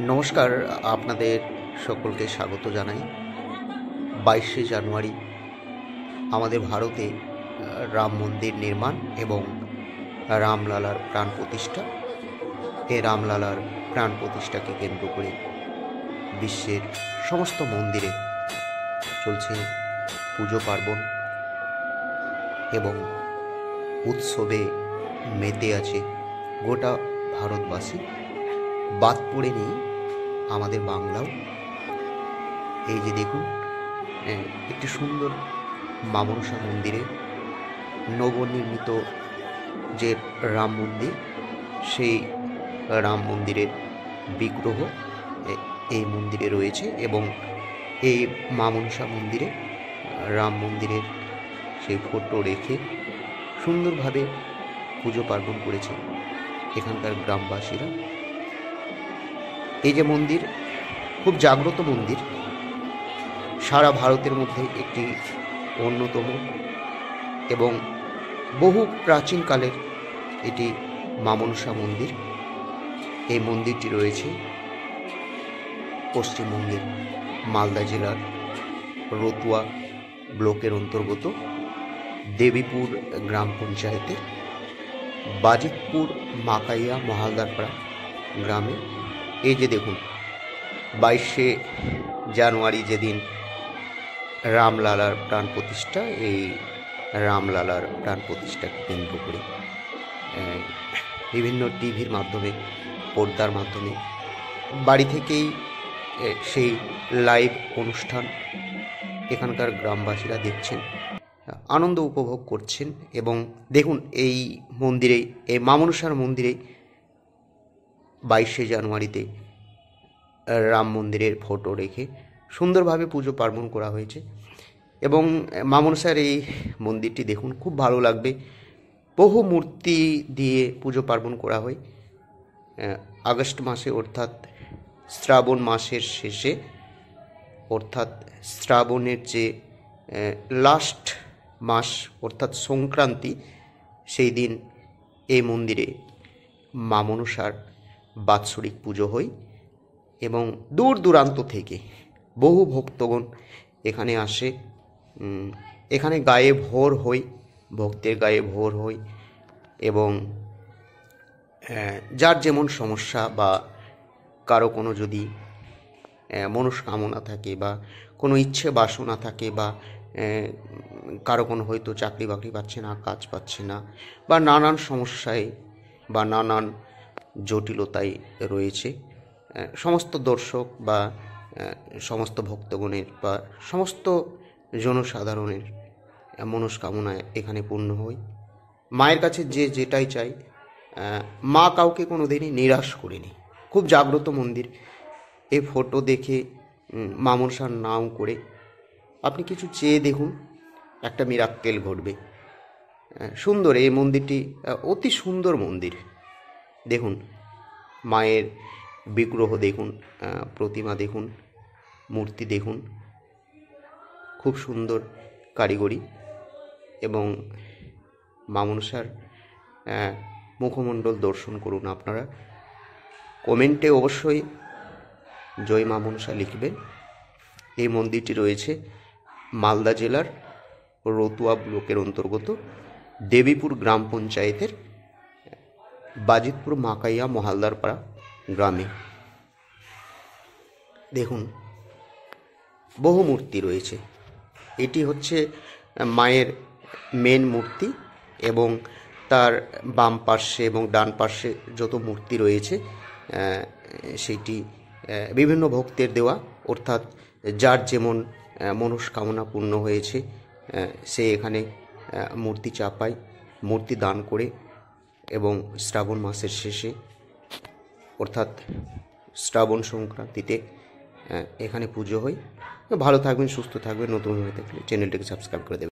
নমস্কার, আপনাদের সকলকে স্বাগত জানাই। 22শে জানুয়ারি আমাদের ভারতে রাম মন্দির নির্মাণ এবং রামলালার প্রাণ প্রতিষ্ঠা। এই রামলালার প্রাণ প্রতিষ্ঠাকে কেন্দ্র করে বিশ্বের সমস্ত মন্দিরে চলছে পুজো পার্বণ এবং উৎসবে মেতে আছে গোটা ভারতবাসী। বাদ পড়ে নেই আমাদের বাংলাও। এই যে দেখুন, একটি সুন্দর মা মনসা মন্দিরে নবনির্মিত যে রাম মন্দির, সেই রাম মন্দিরের বিগ্রহ এই মন্দিরে রয়েছে এবং এই মা মনসা মন্দিরে রাম মন্দিরের সেই ফটো রেখে সুন্দরভাবে পুজো পার্বণ করেছে এখানকার গ্রামবাসীরা। এই যে মন্দির খুব জাগ্রত মন্দির, সারা ভারতের মধ্যে একটি অন্যতম এবং বহু প্রাচীনকালের এটি মা মনসা মন্দির। এই মন্দিরটি রয়েছে পশ্চিমবঙ্গের মালদা জেলার রতুয়া ব্লকের অন্তর্গত দেবীপুর গ্রাম পঞ্চায়েতের বাজিতপুর মাকাইয়া মহালদারপাড়া গ্রামে। এই যে দেখুন, 22শে জানুয়ারি যেদিন রামলালার প্রাণ প্রতিষ্ঠা, এই রামলালার প্রাণ প্রতিষ্ঠাকে কেন্দ্র করে বিভিন্ন টিভির মাধ্যমে, পর্দার মাধ্যমে, বাড়ি থেকেই সেই লাইভ অনুষ্ঠান এখানকার গ্রামবাসীরা দেখছেন, আনন্দ উপভোগ করছেন। এবং দেখুন, এই মন্দিরেই, এই মা মনসার মন্দিরেই 22শে জানুয়ারিতে রাম মন্দিরের ফটো রেখে সুন্দরভাবে পুজো পার্বণ করা হয়েছে। এবং মা মনসার এই মন্দিরটি দেখুন, খুব ভালো লাগবে। বহু মূর্তি দিয়ে পুজো পার্বণ করা হয় আগস্ট মাসে, অর্থাৎ শ্রাবণ মাসের শেষে, অর্থাৎ শ্রাবণের যে লাস্ট মাস অর্থাৎ সংক্রান্তি, সেই দিন এই মন্দিরে মা মনসার বাৎসরিক পুজো হয় এবং দূর দূরান্ত থেকে বহু ভক্তগণ এখানে আসে। এখানে গায়ে ভোর হয়, ভক্তের গায়ে ভোর হয় এবং যার যেমন সমস্যা বা কারো কোনো যদি মনস্কামনা থাকে বা কোনো ইচ্ছে বাসনা থাকে বা কারো কোনো হয়তো চাকরি বাকরি পাচ্ছে না, কাজ পাচ্ছে না, বা নানান সমস্যায় বা নানান জটিলতায় রয়েছে, সমস্ত দর্শক বা সমস্ত ভক্তগণের বা সমস্ত জনসাধারণের মনস্কামনা এখানে পূর্ণ হয়। মায়ের কাছে যে যেটাই চাই, মা কাউকে কোনো দিনই নিরাশ করেনি। খুব জাগ্রত মন্দির। এই ফটো দেখে মা মনসার নাম করে আপনি কিছু চেয়ে দেখুন, একটা মিরাক্কেল ঘটবে। সুন্দর এই মন্দিরটি, অতি সুন্দর মন্দির। দেখুন, মায়ের বিগ্রহ দেখুন, প্রতিমা দেখুন, মূর্তি দেখুন, খুব সুন্দর কারিগরি। এবং মা মনসার মুখমণ্ডল দর্শন করুন আপনারা। কমেন্টে অবশ্যই জয় মা মনসা লিখবেন। এই মন্দিরটি রয়েছে মালদা জেলার রতুয়া ব্লকের অন্তর্গত দেবীপুর গ্রাম পঞ্চায়েতের বাজিতপুর মাকাইয়া মহালদারপাড়া গ্রামে। দেখুন, বহু মূর্তি রয়েছে। এটি হচ্ছে মায়ের মেন মূর্তি এবং তার বাম পার্শ্বে এবং ডান পার্শ্বে যত মূর্তি রয়েছে সেটি বিভিন্ন ভক্তের দেওয়া, অর্থাৎ যার যেমন মনস্কামনা পূর্ণ হয়েছে সে এখানে মূর্তি চাপায়, মূর্তি দান করে। এবং শ্রাবণ মাসের শেষে অর্থাৎ শ্রাবণ সংক্রান্তিতে এখানে পুজো হয়। ভালো থাকবেন, সুস্থ থাকবেন। নতুন হয়ে থাকলে চ্যানেলটিকে সাবস্ক্রাইব করে দেবেন।